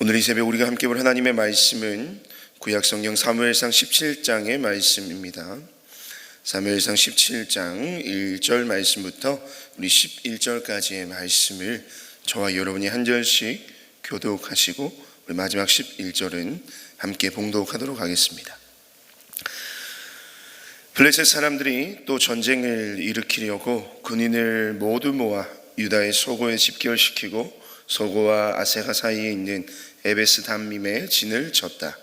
오늘 이 새벽 우리가 함께 볼 하나님의 말씀은 구약성경 사무엘상 17장의 말씀입니다. 사무엘상 17장 1절 말씀부터 우리 11절까지의 말씀을 저와 여러분이 한 절씩 교독하시고 우리 마지막 11절은 함께 봉독하도록 하겠습니다. 블레셋 사람들이 또 전쟁을 일으키려고 군인을 모두 모아 유다의 소고에 집결시키고 소고와 아세가 사이에 있는 에베스 담밈에 진을 쳤다.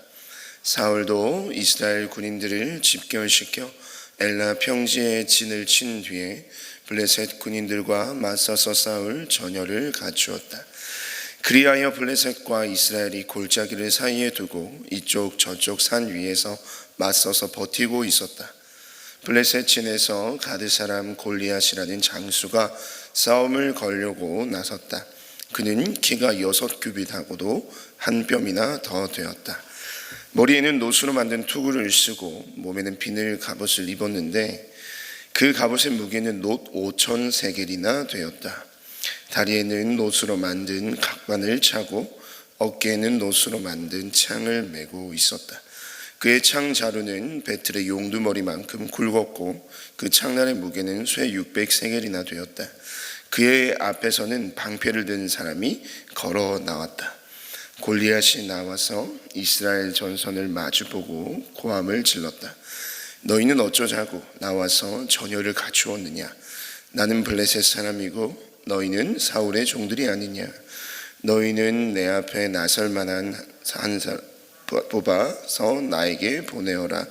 사울도 이스라엘 군인들을 집결시켜 엘라 평지에 진을 친 뒤에 블레셋 군인들과 맞서서 싸울 전열을 갖추었다. 그리하여 블레셋과 이스라엘이 골짜기를 사이에 두고 이쪽 저쪽 산 위에서 맞서서 버티고 있었다. 블레셋 진에서 가드 사람 골리앗이라는 장수가 싸움을 걸려고 나섰다. 그는 키가 6규빗하고도 한 뼘이나 더 되었다. 머리에는 노수로 만든 투구를 쓰고 몸에는 비늘 갑옷을 입었는데 그 갑옷의 무게는 놋 5,000세겔이나 되었다. 다리에는 노수로 만든 각관을 차고 어깨에는 노수로 만든 창을 메고 있었다. 그의 창 자루는 베틀의 용두머리만큼 굵었고 그 창날의 무게는 쇠 600세겔이나 되었다. 그의 앞에서는 방패를 든 사람이 걸어 나왔다. 골리앗이 나와서 이스라엘 전선을 마주보고 고함을 질렀다. 너희는 어쩌자고 나와서 전열을 갖추었느냐? 나는 블레셋 사람이고 너희는 사울의 종들이 아니냐? 너희는 내 앞에 나설 만한 한 사람 뽑아서 나에게 보내어라.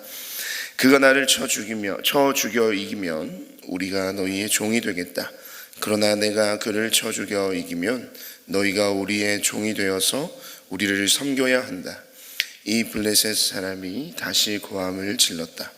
그가 나를 쳐 죽여 이기면 우리가 너희의 종이 되겠다. 그러나 내가 그를 쳐 죽여 이기면 너희가 우리의 종이 되어서 우리를 섬겨야 한다. 이 블레셋 사람이 다시 고함을 질렀다.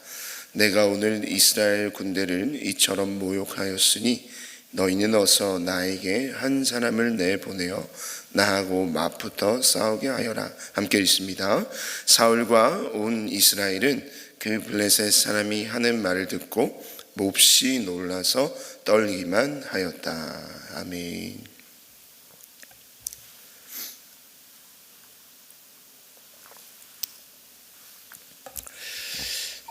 내가 오늘 이스라엘 군대를 이처럼 모욕하였으니 너희는 어서 나에게 한 사람을 내보내어 나하고 맞붙어 싸우게 하여라. 함께 읽습니다. 사울과 온 이스라엘은 그 블레셋 사람이 하는 말을 듣고 몹시 놀라서 떨기만 하였다. 아멘.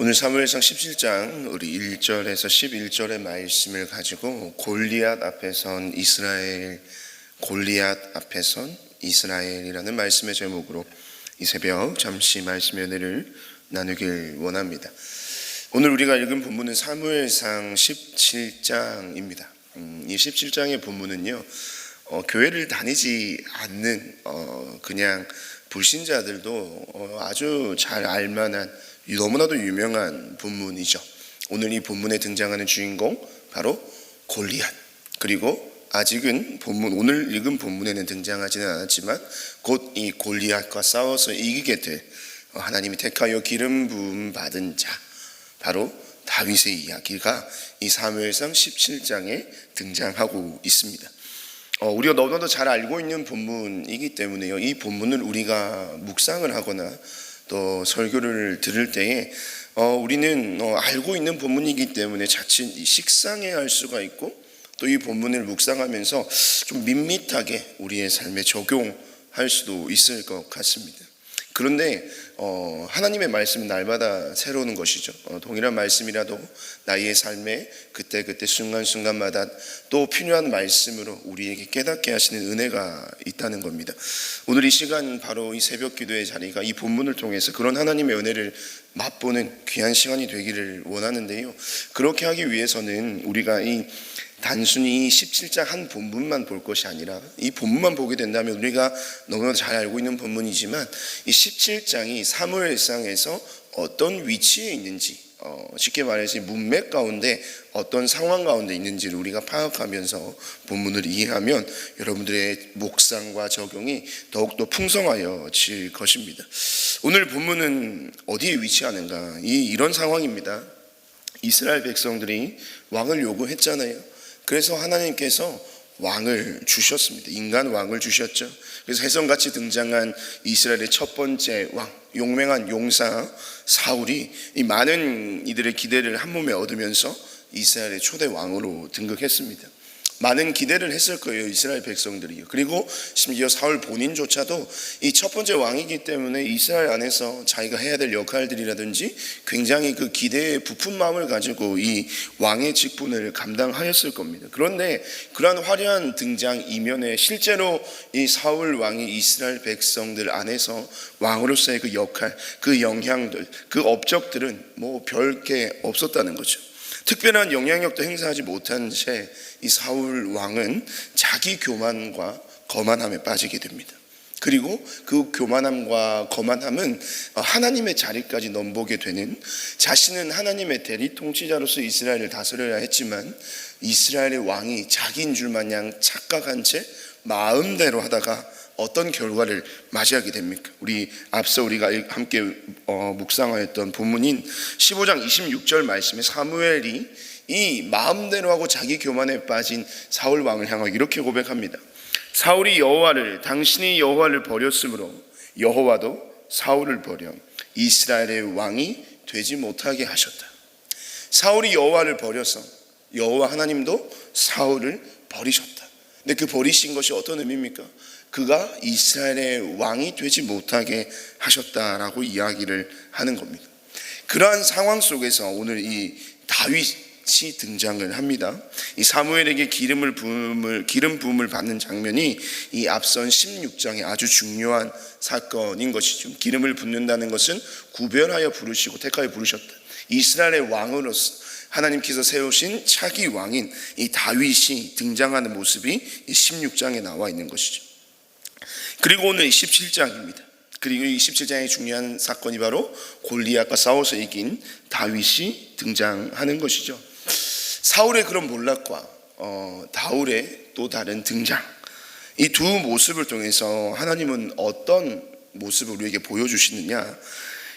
오늘 사무엘상 17장 우리 1절에서 11절의 말씀을 가지고 골리앗 앞에 선 이스라엘이라는 말씀의 제목으로 이 새벽 잠시 말씀의 은혜를 나누길 원합니다. 오늘 우리가 읽은 본문은 사무엘상 17장입니다. 이 17장의 본문은요, 교회를 다니지 않는 그냥 불신자들도 아주 잘 알만한 너무나도 유명한 본문이죠. 오늘 이 본문에 등장하는 주인공 바로 골리앗, 그리고 아직은 오늘 읽은 본문에는 등장하지는 않았지만 곧 이 골리앗과 싸워서 이기게 될 하나님이 택하여 기름 부음 받은 자, 바로 다윗의 이야기가 이 사무엘상 17장에 등장하고 있습니다. 우리가 너무나도 잘 알고 있는 본문이기 때문에요, 이 본문을 우리가 묵상을 하거나 또 설교를 들을 때에 우리는 알고 있는 본문이기 때문에 자칫 식상해 할 수가 있고, 또 이 본문을 묵상하면서 좀 밋밋하게 우리의 삶에 적용할 수도 있을 것 같습니다. 그런데 하나님의 말씀은 날마다 새로운 것이죠. 동일한 말씀이라도 나의 삶에 그때그때 순간순간마다 또 필요한 말씀으로 우리에게 깨닫게 하시는 은혜가 있다는 겁니다. 오늘 이 시간, 바로 이 새벽 기도의 자리가 이 본문을 통해서 그런 하나님의 은혜를 맛보는 귀한 시간이 되기를 원하는데요, 그렇게 하기 위해서는 우리가 단순히 17장 한 본문만 볼 것이 아니라, 이 본문만 보게 된다면 우리가 너무나 잘 알고 있는 본문이지만 이 17장이 사무엘상에서 어떤 위치에 있는지, 쉽게 말해서 이 문맥 가운데 어떤 상황 가운데 있는지를 우리가 파악하면서 본문을 이해하면 여러분들의 묵상과 적용이 더욱더 풍성하여질 것입니다. 오늘 본문은 어디에 위치하는가? 이런 상황입니다. 이스라엘 백성들이 왕을 요구했잖아요. 그래서 하나님께서 왕을 주셨습니다. 인간 왕을 주셨죠. 그래서 혜성같이 등장한 이스라엘의 첫 번째 왕, 용맹한 용사 사울이 이 많은 이들의 기대를 한 몸에 얻으면서 이스라엘의 초대 왕으로 등극했습니다. 많은 기대를 했을 거예요, 이스라엘 백성들이요. 그리고 심지어 사울 본인조차도 이 첫 번째 왕이기 때문에 이스라엘 안에서 자기가 해야 될 역할들이라든지 굉장히 그 기대에 부푼 마음을 가지고 이 왕의 직분을 감당하였을 겁니다. 그런데 그러한 화려한 등장 이면에 실제로 이 사울 왕이 이스라엘 백성들 안에서 왕으로서의 그 역할, 그 영향들, 그 업적들은 뭐 별게 없었다는 거죠. 특별한 영향력도 행사하지 못한 채 이 사울 왕은 자기 교만과 거만함에 빠지게 됩니다. 그리고 그 교만함과 거만함은 하나님의 자리까지 넘보게 되는, 자신은 하나님의 대리 통치자로서 이스라엘을 다스려야 했지만 이스라엘의 왕이 자기인 줄 마냥 착각한 채 마음대로 하다가 어떤 결과를 맞이하게 됩니까? 우리 앞서 우리가 함께 묵상하였던 본문인 15장 26절 말씀에 사무엘이 이 마음대로 하고 자기 교만에 빠진 사울 왕을 향하여 이렇게 고백합니다. 사울이 여호와를, 당신이 여호와를 버렸으므로 여호와도 사울을 버려 이스라엘의 왕이 되지 못하게 하셨다. 사울이 여호와를 버려서 여호와 하나님도 사울을 버리셨다. 근데 그 버리신 것이 어떤 의미입니까? 그가 이스라엘의 왕이 되지 못하게 하셨다라고 이야기를 하는 겁니다. 그러한 상황 속에서 오늘 이 다윗이 등장을 합니다. 이 사무엘에게 기름 부음을 받는 장면이 이 앞선 16장의 아주 중요한 사건인 것이죠. 기름을 붓는다는 것은 구별하여 부르시고 택하여 부르셨다. 이스라엘의 왕으로서 하나님께서 세우신 차기 왕인 이 다윗이 등장하는 모습이 이 16장에 나와 있는 것이죠. 그리고 오늘 17장입니다. 그리고 이 17장의 중요한 사건이 바로 골리앗과 싸워서 이긴 다윗이 등장하는 것이죠. 사울의 그런 몰락과 다윗의 또 다른 등장, 이 두 모습을 통해서 하나님은 어떤 모습을 우리에게 보여주시느냐,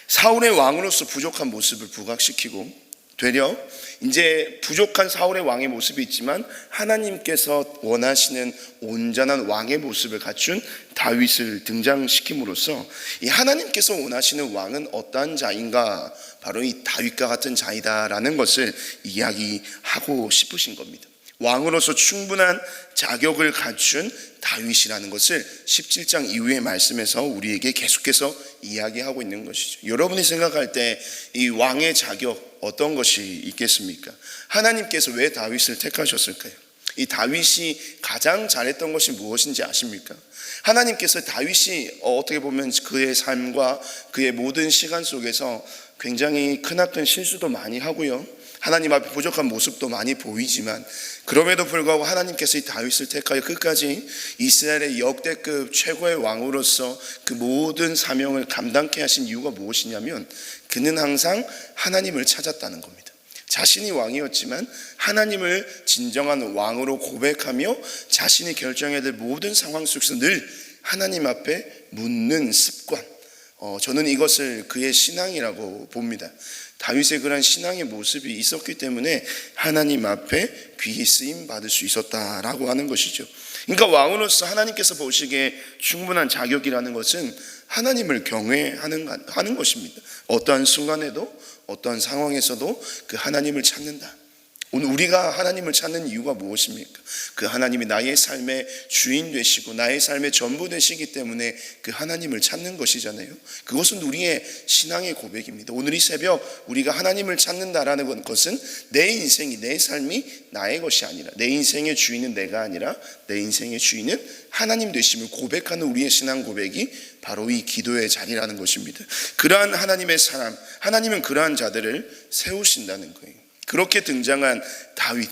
사울의 왕으로서 부족한 모습을 부각시키고 되려 이제 부족한 사울의 왕의 모습이 있지만 하나님께서 원하시는 온전한 왕의 모습을 갖춘 다윗을 등장시킴으로써 이 하나님께서 원하시는 왕은 어떠한 자인가, 바로 이 다윗과 같은 자이다라는 것을 이야기하고 싶으신 겁니다. 왕으로서 충분한 자격을 갖춘 다윗이라는 것을 17장 이후의 말씀에서 우리에게 계속해서 이야기하고 있는 것이죠. 여러분이 생각할 때 이 왕의 자격 어떤 것이 있겠습니까? 하나님께서 왜 다윗을 택하셨을까요? 이 다윗이 가장 잘했던 것이 무엇인지 아십니까? 하나님께서 다윗이 어떻게 보면 그의 삶과 그의 모든 시간 속에서 굉장히 크나큰 실수도 많이 하고요, 하나님 앞에 부족한 모습도 많이 보이지만 그럼에도 불구하고 하나님께서 이 다윗을 택하여 끝까지 이스라엘의 역대급 최고의 왕으로서 그 모든 사명을 감당케 하신 이유가 무엇이냐면 그는 항상 하나님을 찾았다는 겁니다. 자신이 왕이었지만 하나님을 진정한 왕으로 고백하며 자신이 결정해야 될 모든 상황 속에서 늘 하나님 앞에 묻는 습관, 저는 이것을 그의 신앙이라고 봅니다. 다윗의 그런 신앙의 모습이 있었기 때문에 하나님 앞에 귀히 쓰임 받을 수 있었다라고 하는 것이죠. 그러니까 왕으로서 하나님께서 보시기에 충분한 자격이라는 것은 하나님을 경외하는 것입니다. 어떠한 순간에도 어떠한 상황에서도 그 하나님을 찾는다. 오늘 우리가 하나님을 찾는 이유가 무엇입니까? 그 하나님이 나의 삶의 주인 되시고 나의 삶의 전부 되시기 때문에 그 하나님을 찾는 것이잖아요. 그것은 우리의 신앙의 고백입니다. 오늘 이 새벽 우리가 하나님을 찾는다라는 것은 내 인생이, 내 삶이 나의 것이 아니라, 내 인생의 주인은 내가 아니라 내 인생의 주인은 하나님 되심을 고백하는 우리의 신앙 고백이 바로 이 기도의 자리라는 것입니다. 그러한 하나님의 사람, 하나님은 그러한 자들을 세우신다는 거예요. 그렇게 등장한 다윗,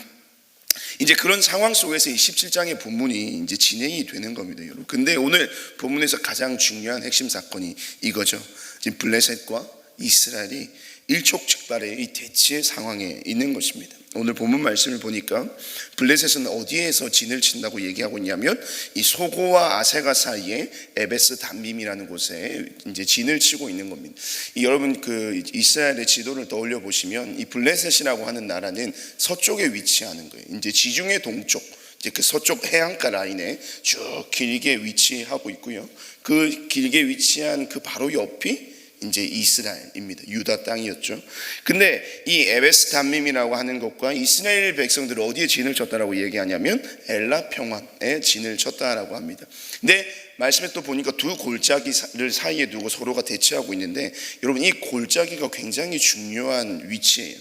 이제 그런 상황 속에서 이 17장의 본문이 이제 진행이 되는 겁니다, 여러분. 근데 오늘 본문에서 가장 중요한 핵심 사건이 이거죠. 지금 블레셋과 이스라엘이 일촉즉발의 이 대치의 상황에 있는 것입니다. 오늘 본문 말씀을 보니까 블레셋은 어디에서 진을 친다고 얘기하고 있냐면 이 소고와 아세가 사이에 에베스 담밈이라는 곳에 이제 진을 치고 있는 겁니다. 여러분 그 이스라엘의 지도를 떠올려 보시면 이 블레셋이라고 하는 나라는 서쪽에 위치하는 거예요. 이제 지중해 동쪽, 이제 그 서쪽 해안가 라인에 쭉 길게 위치하고 있고요. 그 길게 위치한 그 바로 옆이 이제 이스라엘입니다. 유다 땅이었죠. 근데 이 에베스 담밈이라고 하는 것과 이스라엘 백성들을 어디에 진을 쳤다라고 얘기하냐면 엘라 평원에 진을 쳤다라고 합니다. 근데 말씀에 또 보니까 두 골짜기를 사이에 두고 서로가 대치하고 있는데, 여러분 이 골짜기가 굉장히 중요한 위치예요.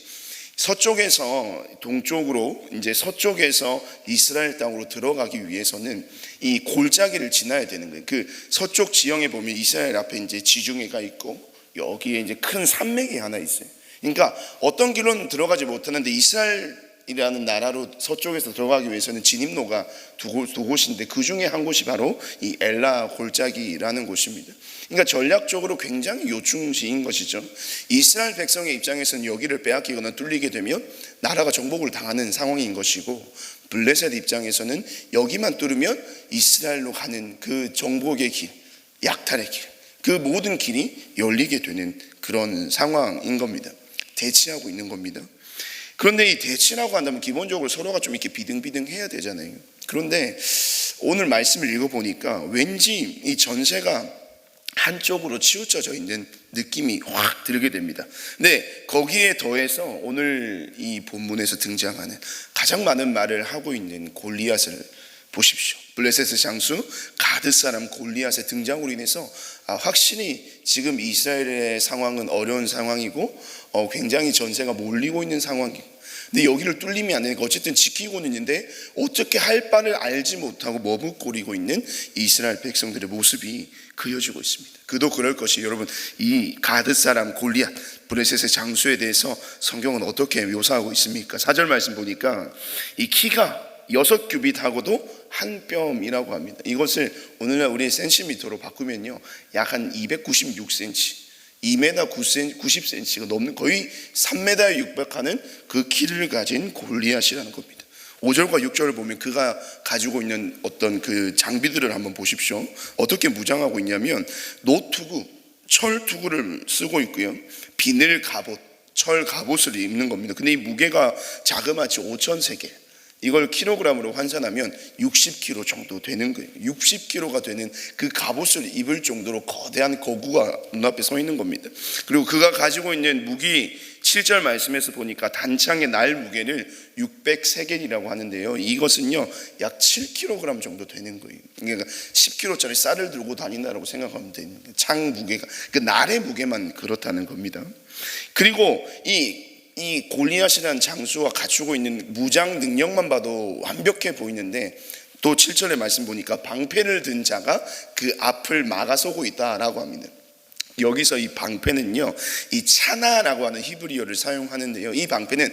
서쪽에서 동쪽으로, 이제 서쪽에서 이스라엘 땅으로 들어가기 위해서는 이 골짜기를 지나야 되는 거예요. 그 서쪽 지형에 보면 이스라엘 앞에 이제 지중해가 있고 여기에 이제 큰 산맥이 하나 있어요. 그러니까 어떤 길로는 들어가지 못하는데 이스라엘이라는 나라로 서쪽에서 들어가기 위해서는 진입로가 두 곳인데 그 중에 한 곳이 바로 이 엘라 골짜기라는 곳입니다. 그러니까 전략적으로 굉장히 요충지인 것이죠. 이스라엘 백성의 입장에서는 여기를 빼앗기거나 뚫리게 되면 나라가 정복을 당하는 상황인 것이고, 블레셋 입장에서는 여기만 뚫으면 이스라엘로 가는 그 정복의 길, 약탈의 길, 그 모든 길이 열리게 되는 그런 상황인 겁니다. 대치하고 있는 겁니다. 그런데 이 대치라고 한다면 기본적으로 서로가 좀 이렇게 비등비등해야 되잖아요. 그런데 오늘 말씀을 읽어보니까 왠지 이 전세가 한쪽으로 치우쳐져 있는 느낌이 확 들게 됩니다. 근데 거기에 더해서 오늘 이 본문에서 등장하는 가장 많은 말을 하고 있는 골리앗을 보십시오. 블레셋의 장수 가드 사람 골리앗의 등장으로 인해서 확실히 지금 이스라엘의 상황은 어려운 상황이고 굉장히 전세가 몰리고 있는 상황이고, 근데 여기를 뚫리면 안 되니까 어쨌든 지키고는 있는데 어떻게 할 바를 알지 못하고 머뭇거리고 있는 이스라엘 백성들의 모습이 그려지고 있습니다. 그도 그럴 것이, 여러분 이 가드 사람 골리앗 블레셋의 장수에 대해서 성경은 어떻게 묘사하고 있습니까? 4절 말씀 보니까 이 키가 6규빗하고도 한 뼘이라고 합니다. 이것을 오늘날 우리 센티미터로 바꾸면요 약 한 296cm, 2m 90cm가 넘는, 거의 3m에 육박하는 그 키를 가진 골리앗이라는 겁니다. 5절과 6절을 보면 그가 가지고 있는 어떤 그 장비들을 한번 보십시오. 어떻게 무장하고 있냐면 노투구, 철투구를 쓰고 있고요, 비늘 갑옷, 철 갑옷을 입는 겁니다. 근데 이 무게가 자그마치 5,000세겔, 이걸 킬로그램으로 환산하면 60kg 정도 되는 거예요. 60kg가 되는 그 갑옷을 입을 정도로 거대한 거구가 눈앞에 서 있는 겁니다. 그리고 그가 가지고 있는 무기, 7절 말씀에서 보니까 단창의 날 무게를 600세겔이라고 하는데요, 이것은요 약 7kg 정도 되는 거예요. 그러니까 10kg짜리 쌀을 들고 다닌다고 생각하면 되는 거예요. 창 무게가, 그 날의 무게만 그렇다는 겁니다. 그리고 이 골리앗이라는 장수가 갖추고 있는 무장 능력만 봐도 완벽해 보이는데, 또 7절의 말씀 보니까 방패를 든 자가 그 앞을 막아서고 있다라고 합니다. 여기서 이 방패는요 이 차나라고 하는 히브리어를 사용하는데요, 이 방패는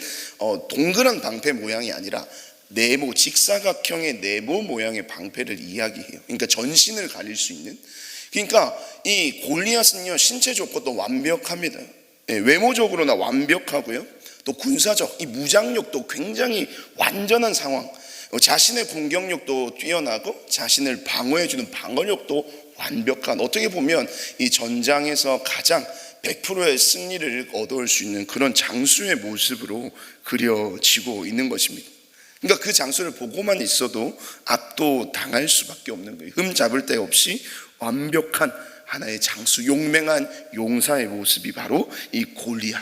동그란 방패 모양이 아니라 네모, 직사각형의 네모 모양의 방패를 이야기해요. 그러니까 전신을 가릴 수 있는, 그러니까 이 골리앗은요 신체 조건도 완벽합니다. 외모적으로나 완벽하고요, 또 군사적 이 무장력도 굉장히 완전한 상황, 자신의 공격력도 뛰어나고 자신을 방어해주는 방어력도 완벽한, 어떻게 보면 이 전장에서 가장 100%의 승리를 얻어올 수 있는 그런 장수의 모습으로 그려지고 있는 것입니다. 그러니까 그 장수를 보고만 있어도 압도당할 수밖에 없는 거예요. 흠 잡을 데 없이 완벽한 하나의 장수, 용맹한 용사의 모습이 바로 이 골리앗.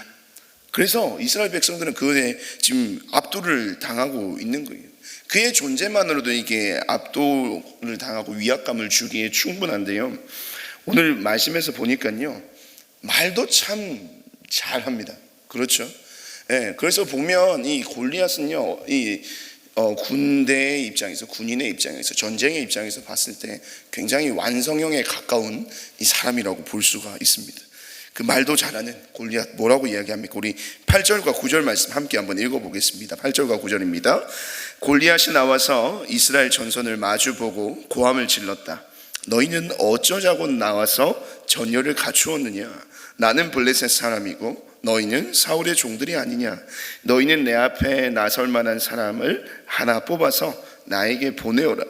그래서 이스라엘 백성들은 그에 지금 압도를 당하고 있는 거예요. 그의 존재만으로도 이게 압도를 당하고 위압감을 주기에 충분한데요, 오늘 말씀에서 보니까요 말도 참 잘합니다. 그렇죠? 그래서 보면 이 골리앗은요 이 군대의 입장에서, 군인의 입장에서, 전쟁의 입장에서 봤을 때 굉장히 완성형에 가까운 이 사람이라고 볼 수가 있습니다. 그 말도 잘하는 골리앗, 뭐라고 이야기합니까? 우리 8절과 9절 말씀 함께 한번 읽어보겠습니다. 8절과 9절입니다. 골리앗이 나와서 이스라엘 전선을 마주보고 고함을 질렀다. 너희는 어쩌자고 나와서 전열을 갖추었느냐? 나는 블레셋 사람이고 너희는 사울의 종들이 아니냐? 너희는 내 앞에 나설 만한 사람을 하나 뽑아서 나에게 보내오라.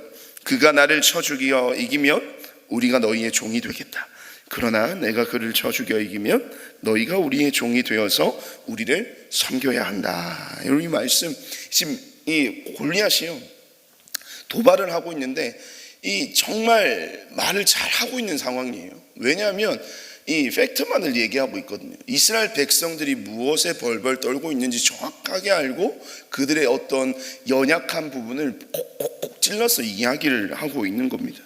그가 나를 쳐 죽여 이기면 우리가 너희의 종이 되겠다. 그러나 내가 그를 쳐 죽여 이기면 너희가 우리의 종이 되어서 우리를 섬겨야 한다. 이 말씀, 지금 이 골리앗이요 도발을 하고 있는데 이 정말 말을 잘 하고 있는 상황이에요. 왜냐하면 이 팩트만을 얘기하고 있거든요. 이스라엘 백성들이 무엇에 벌벌 떨고 있는지 정확하게 알고 그들의 어떤 연약한 부분을 콕콕콕 찔러서 이야기를 하고 있는 겁니다.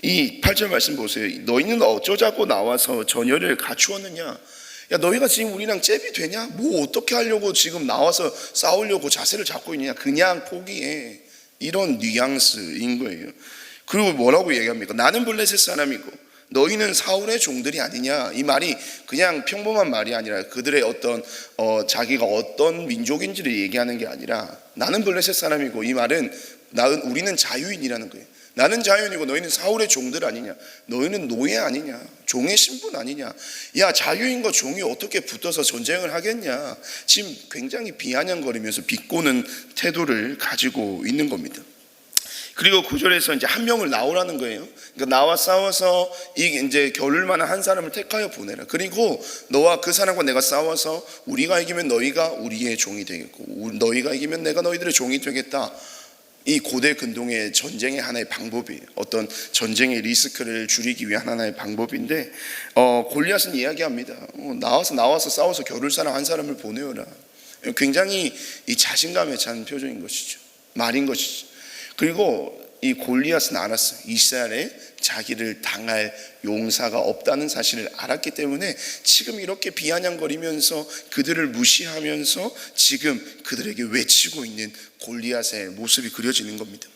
이 8절 말씀 보세요. 너희는 어쩌자고 나와서 전열을 갖추었느냐. 야, 너희가 지금 우리랑 잽이 되냐? 뭐 어떻게 하려고 지금 나와서 싸우려고 자세를 잡고 있느냐? 그냥 포기해. 이런 뉘앙스인 거예요. 그리고 뭐라고 얘기합니까? 나는 블레셋 사람이고 너희는 사울의 종들이 아니냐. 이 말이 그냥 평범한 말이 아니라 그들의 어떤 자기가 어떤 민족인지를 얘기하는 게 아니라 나는 블레셋 사람이고, 이 말은 우리는 자유인이라는 거예요. 나는 자유인이고 너희는 사울의 종들 아니냐. 너희는 노예 아니냐. 종의 신분 아니냐. 야, 자유인과 종이 어떻게 붙어서 전쟁을 하겠냐. 지금 굉장히 비아냥거리면서 비꼬는 태도를 가지고 있는 겁니다. 그리고 9절에서 이제 한 명을 나오라는 거예요. 그러니까 나와 싸워서 이제 겨룰 만한 한 사람을 택하여 보내라. 그리고 너와 그 사람과 내가 싸워서 우리가 이기면 너희가 우리의 종이 되겠고, 너희가 이기면 내가 너희들의 종이 되겠다. 이 고대 근동의 전쟁의 하나의 방법이에요. 어떤 전쟁의 리스크를 줄이기 위한 하나의 방법인데, 골리앗은 이야기합니다. 나와서 싸워서 겨룰 사람 한 사람을 보내어라. 굉장히 이 자신감에 찬 표정인 것이죠. 말인 것이죠. 그리고 이 골리앗은 알았어요. 이스라엘에 자기를 당할 용사가 없다는 사실을 알았기 때문에 지금 이렇게 비아냥거리면서 그들을 무시하면서 지금 그들에게 외치고 있는 골리앗의 모습이 그려지는 겁니다.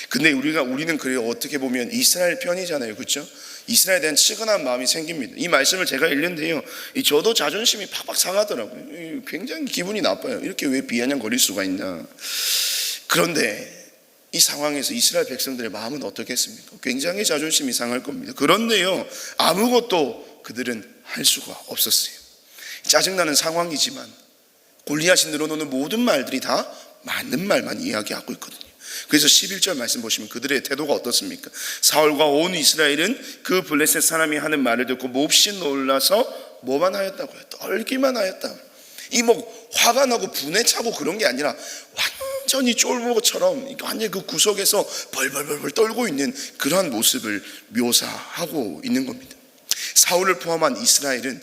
근데 우리는 그래요. 어떻게 보면 이스라엘 편이잖아요. 그렇죠? 이스라엘에 대한 측은한 마음이 생깁니다. 이 말씀을 제가 읽는데요, 저도 자존심이 팍팍 상하더라고요. 굉장히 기분이 나빠요. 이렇게 왜 비아냥거릴 수가 있나. 그런데 이 상황에서 이스라엘 백성들의 마음은 어떻겠습니까? 굉장히 자존심이 상할 겁니다. 그런데요, 아무것도 그들은 할 수가 없었어요. 짜증나는 상황이지만 골리앗이 늘어놓는 모든 말들이 다 맞는 말만 이야기하고 있거든요. 그래서 11절 말씀 보시면 그들의 태도가 어떻습니까? 사울과 온 이스라엘은 그 블레셋 사람이 하는 말을 듣고 몹시 놀라서 뭐만 하였다고요? 떨기만 하였다. 화가 나고 분에 차고 그런 게 아니라 완전히 쫄보처럼 완전히 그 구석에서 벌벌벌 떨고 있는 그러한 모습을 묘사하고 있는 겁니다. 사울을 포함한 이스라엘은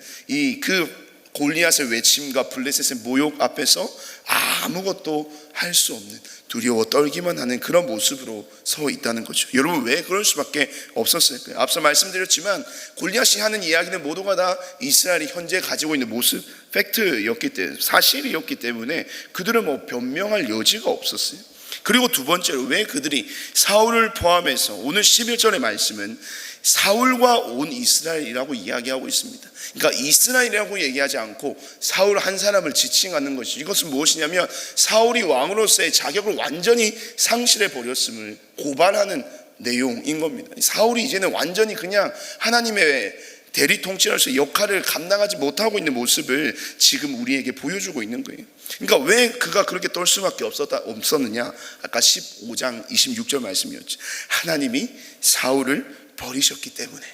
그 골리앗의 외침과 블레셋의 모욕 앞에서 아무것도 할 수 없는, 두려워 떨기만 하는 그런 모습으로 서 있다는 거죠. 여러분, 왜 그럴 수밖에 없었을까요? 앞서 말씀드렸지만 골리앗이 하는 이야기는 모두가 다 이스라엘이 현재 가지고 있는 모습, 팩트였기 때문에, 사실이었기 때문에 그들은 변명할 여지가 없었어요. 그리고 두 번째로, 왜 그들이 사울을 포함해서 오늘 11절의 말씀은 사울과 온 이스라엘이라고 이야기하고 있습니다. 그러니까 이스라엘이라고 얘기하지 않고 사울 한 사람을 지칭하는 것이, 이것은 무엇이냐면 사울이 왕으로서의 자격을 완전히 상실해 버렸음을 고발하는 내용인 겁니다. 사울이 이제는 완전히 그냥 하나님의 대리 통치자로서 역할을 감당하지 못하고 있는 모습을 지금 우리에게 보여주고 있는 거예요. 그러니까 왜 그가 그렇게 떨 수밖에 없었느냐? 아까 15장 26절 말씀이었죠. 하나님이 사울을 버리셨기 때문에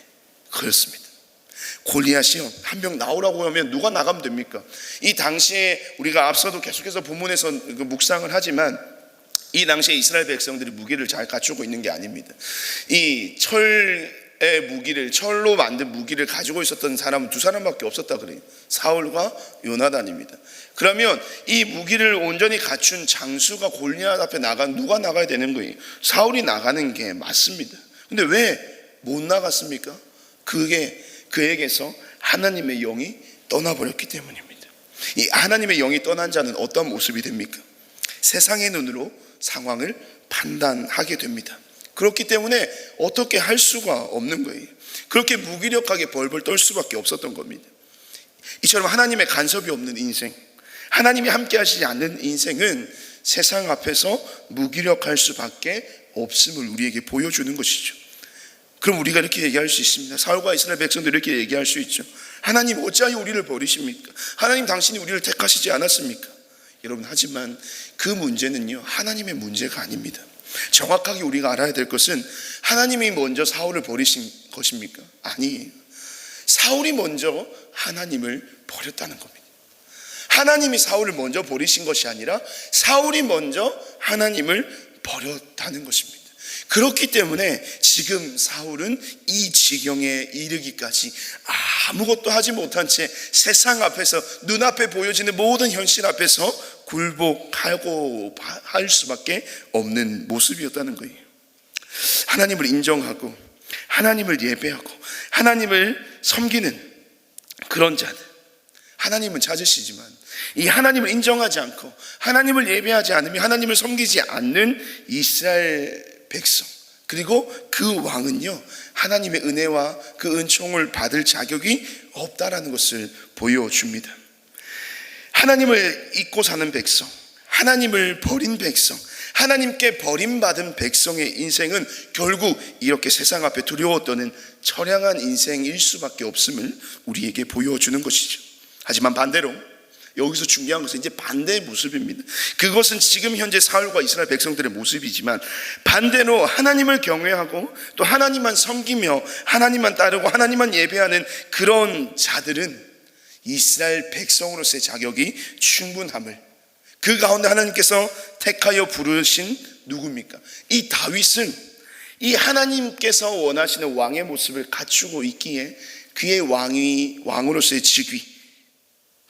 그렇습니다. 골리앗이요, 한 명 나오라고 하면 누가 나가면 됩니까? 이 당시에 우리가 앞서도 계속해서 본문에서 묵상을 하지만 이 당시에 이스라엘 백성들이 무기를 잘 갖추고 있는 게 아닙니다. 이 철로 만든 무기를 가지고 있었던 사람은 두 사람밖에 없었다 그래요. 사울과 요나단입니다. 그러면 이 무기를 온전히 갖춘 장수가 골리앗 앞에 누가 나가야 되는 거예요? 사울이 나가는 게 맞습니다. 근데 왜 못 나갔습니까? 그에게서 하나님의 영이 떠나버렸기 때문입니다. 이 하나님의 영이 떠난 자는 어떤 모습이 됩니까? 세상의 눈으로 상황을 판단하게 됩니다. 그렇기 때문에 어떻게 할 수가 없는 거예요. 그렇게 무기력하게 벌벌 떨 수밖에 없었던 겁니다. 이처럼 하나님의 간섭이 없는 인생, 하나님이 함께 하시지 않는 인생은 세상 앞에서 무기력할 수밖에 없음을 우리에게 보여주는 것이죠. 그럼 우리가 이렇게 얘기할 수 있습니다. 사울과 이스라엘 백성들이 이렇게 얘기할 수 있죠. 하나님, 어찌하여 우리를 버리십니까? 하나님, 당신이 우리를 택하시지 않았습니까? 여러분, 하지만 그 문제는요, 하나님의 문제가 아닙니다. 정확하게 우리가 알아야 될 것은 하나님이 먼저 사울을 버리신 것입니까? 아니에요. 사울이 먼저 하나님을 버렸다는 겁니다. 하나님이 사울을 먼저 버리신 것이 아니라 사울이 먼저 하나님을 버렸다는 것입니다. 그렇기 때문에 지금 사울은 이 지경에 이르기까지 아무것도 하지 못한 채 세상 앞에서, 눈앞에 보여지는 모든 현실 앞에서 굴복하고 할 수밖에 없는 모습이었다는 거예요. 하나님을 인정하고 하나님을 예배하고 하나님을 섬기는 그런 자들, 하나님은 찾으시지만 이 하나님을 인정하지 않고 하나님을 예배하지 않으며 하나님을 섬기지 않는 이스라엘 백성, 그리고 그 왕은요, 하나님의 은혜와 그 은총을 받을 자격이 없다라는 것을 보여줍니다. 하나님을 잊고 사는 백성, 하나님을 버린 백성, 하나님께 버림받은 백성의 인생은 결국 이렇게 세상 앞에 두려워 떠는 처량한 인생일 수밖에 없음을 우리에게 보여주는 것이죠. 하지만 반대로 여기서 중요한 것은 이제 반대의 모습입니다. 그것은 지금 현재 사울과 이스라엘 백성들의 모습이지만, 반대로 하나님을 경외하고 또 하나님만 섬기며 하나님만 따르고 하나님만 예배하는 그런 자들은 이스라엘 백성으로서의 자격이 충분함을, 그 가운데 하나님께서 택하여 부르신 누굽니까? 이 다윗은 이 하나님께서 원하시는 왕의 모습을 갖추고 있기에 그의 왕으로서의 직위,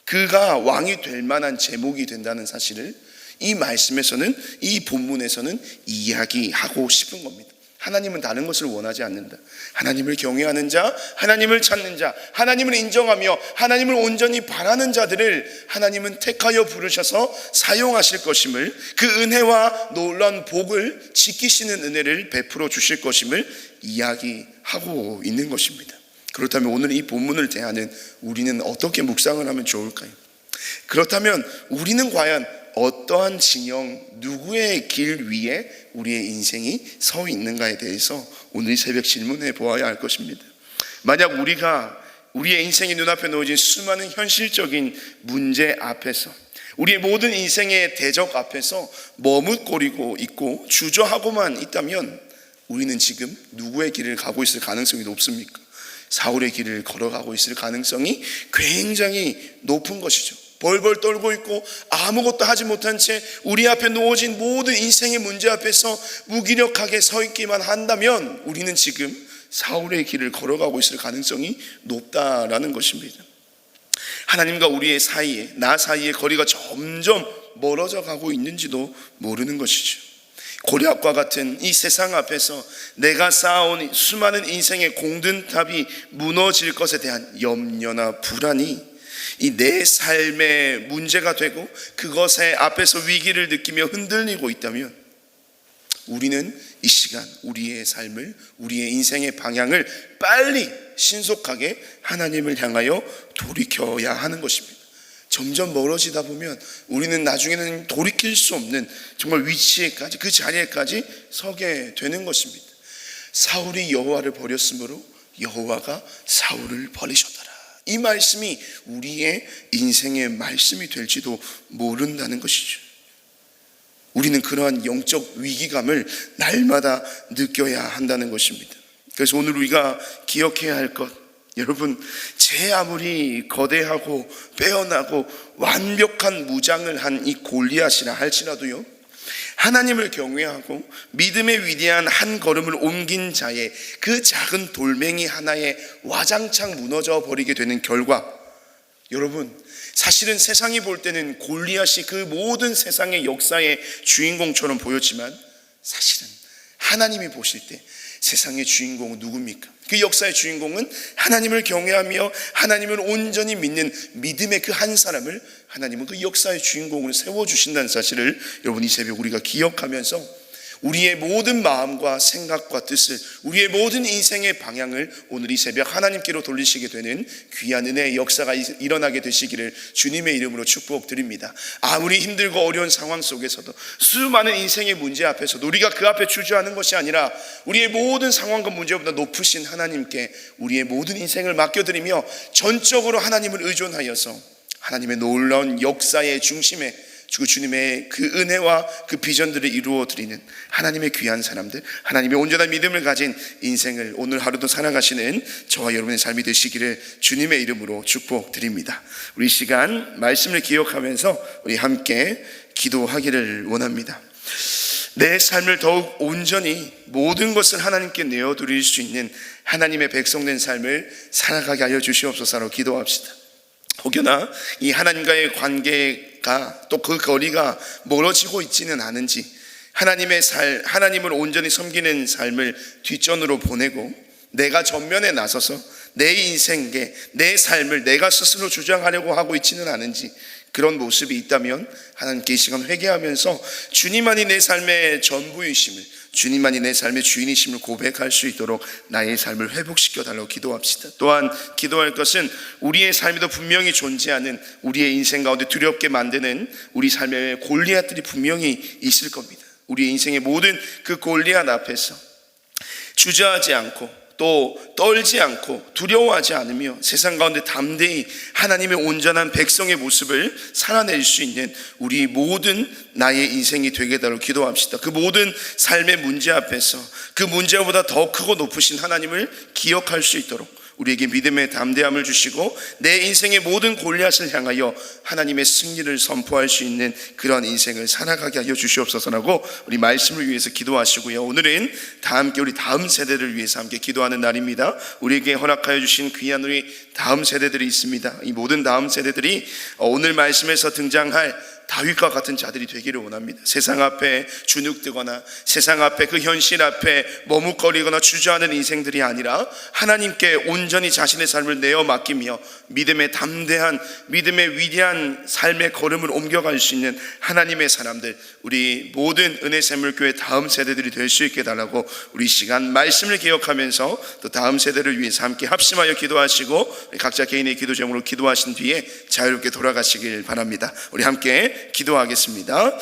그가 왕이 될 만한 제목이 된다는 사실을 이 말씀에서는, 이 본문에서는 이야기하고 싶은 겁니다. 하나님은 다른 것을 원하지 않는다. 하나님을 경외하는 자, 하나님을 찾는 자, 하나님을 인정하며 하나님을 온전히 바라는 자들을 하나님은 택하여 부르셔서 사용하실 것임을, 그 은혜와 놀라운 복을 지키시는 은혜를 베풀어 주실 것임을 이야기하고 있는 것입니다. 그렇다면 오늘 이 본문을 대하는 우리는 어떻게 묵상을 하면 좋을까요? 그렇다면 우리는 과연 어떠한 진영, 누구의 길 위에 우리의 인생이 서 있는가에 대해서 오늘 새벽 질문해 보아야 할 것입니다. 만약 우리가 우리의 인생이 눈앞에 놓여진 수많은 현실적인 문제 앞에서, 우리의 모든 인생의 대적 앞에서 머뭇거리고 있고 주저하고만 있다면 우리는 지금 누구의 길을 가고 있을 가능성이 높습니까? 사울의 길을 걸어가고 있을 가능성이 굉장히 높은 것이죠. 벌벌 떨고 있고 아무것도 하지 못한 채 우리 앞에 놓여진 모든 인생의 문제 앞에서 무기력하게 서 있기만 한다면 우리는 지금 사울의 길을 걸어가고 있을 가능성이 높다라는 것입니다. 하나님과 우리의 사이에, 나 사이에 거리가 점점 멀어져 가고 있는지도 모르는 것이죠. 고리앗과 같은 이 세상 앞에서 내가 쌓아온 수많은 인생의 공든탑이 무너질 것에 대한 염려나 불안이 이 내 삶의 문제가 되고 그것에 앞에서 위기를 느끼며 흔들리고 있다면 우리는 이 시간 우리의 삶을, 우리의 인생의 방향을 빨리 신속하게 하나님을 향하여 돌이켜야 하는 것입니다. 점점 멀어지다 보면 우리는 나중에는 돌이킬 수 없는 정말 위치에까지, 그 자리에까지 서게 되는 것입니다. 사울이 여호와를 버렸으므로 여호와가 사울을 버리셨더라. 이 말씀이 우리의 인생의 말씀이 될지도 모른다는 것이죠. 우리는 그러한 영적 위기감을 날마다 느껴야 한다는 것입니다. 그래서 오늘 우리가 기억해야 할 것, 여러분, 제 아무리 거대하고 빼어나고 완벽한 무장을 한 이 골리앗이라 할지라도요, 하나님을 경외하고 믿음의 위대한 한 걸음을 옮긴 자의 그 작은 돌멩이 하나에 와장창 무너져 버리게 되는 결과, 여러분, 사실은 세상이 볼 때는 골리앗이 그 모든 세상의 역사의 주인공처럼 보였지만 사실은 하나님이 보실 때 세상의 주인공은 누굽니까? 그 역사의 주인공은 하나님을 경외하며 하나님을 온전히 믿는 믿음의 그 한 사람을 하나님은 그 역사의 주인공을 세워주신다는 사실을 여러분 이 새벽 우리가 기억하면서 우리의 모든 마음과 생각과 뜻을, 우리의 모든 인생의 방향을 오늘 이 새벽 하나님께로 돌리시게 되는 귀한 은혜의 역사가 일어나게 되시기를 주님의 이름으로 축복드립니다. 아무리 힘들고 어려운 상황 속에서도, 수많은 인생의 문제 앞에서도 우리가 그 앞에 주저하는 것이 아니라 우리의 모든 상황과 문제보다 높으신 하나님께 우리의 모든 인생을 맡겨드리며 전적으로 하나님을 의존하여서 하나님의 놀라운 역사의 중심에 주님의 그 은혜와 그 비전들을 이루어 드리는 하나님의 귀한 사람들, 하나님의 온전한 믿음을 가진 인생을 오늘 하루도 살아가시는 저와 여러분의 삶이 되시기를 주님의 이름으로 축복드립니다. 우리 시간 말씀을 기억하면서 우리 함께 기도하기를 원합니다. 내 삶을 더욱 온전히 모든 것을 하나님께 내어드릴 수 있는 하나님의 백성된 삶을 살아가게 하여 주시옵소서로 기도합시다. 혹여나 이 하나님과의 관계가 또 그 거리가 멀어지고 있지는 않은지, 하나님을 온전히 섬기는 삶을 뒷전으로 보내고 내가 전면에 나서서 내 인생에 내 삶을 내가 스스로 주장하려고 하고 있지는 않은지, 그런 모습이 있다면 하나님께 이 시간 회개하면서 주님만이 내 삶의 전부이심을, 주님만이 내 삶의 주인이심을 고백할 수 있도록 나의 삶을 회복시켜 달라고 기도합시다. 또한 기도할 것은 우리의 삶에도 분명히 존재하는, 우리의 인생 가운데 두렵게 만드는 우리 삶의 골리앗들이 분명히 있을 겁니다. 우리의 인생의 모든 그 골리앗 앞에서 주저하지 않고 또 떨지 않고 두려워하지 않으며 세상 가운데 담대히 하나님의 온전한 백성의 모습을 살아낼 수 있는 우리 모든 나의 인생이 되게 달라고 기도합시다. 그 모든 삶의 문제 앞에서 그 문제보다 더 크고 높으신 하나님을 기억할 수 있도록 우리에게 믿음의 담대함을 주시고 내 인생의 모든 골리앗을 향하여 하나님의 승리를 선포할 수 있는 그런 인생을 살아가게 하여 주시옵소서라고 우리 말씀을 위해서 기도하시고요. 오늘은 다 함께 우리 다음 세대를 위해서 함께 기도하는 날입니다. 우리에게 허락하여 주신 귀한 우리 다음 세대들이 있습니다. 이 모든 다음 세대들이 오늘 말씀에서 등장할 다윗과 같은 자들이 되기를 원합니다. 세상 앞에 주눅들거나 세상 앞에 그 현실 앞에 머뭇거리거나 주저하는 인생들이 아니라 하나님께 온전히 자신의 삶을 내어 맡기며 믿음의 담대한, 믿음의 위대한 삶의 걸음을 옮겨갈 수 있는 하나님의 사람들, 우리 모든 은혜샘물교회 다음 세대들이 될 수 있게 달라고 우리 시간 말씀을 기억하면서 또 다음 세대를 위해서 함께 합심하여 기도하시고 각자 개인의 기도 제목으로 기도하신 뒤에 자유롭게 돌아가시길 바랍니다. 우리 함께 기도하겠습니다.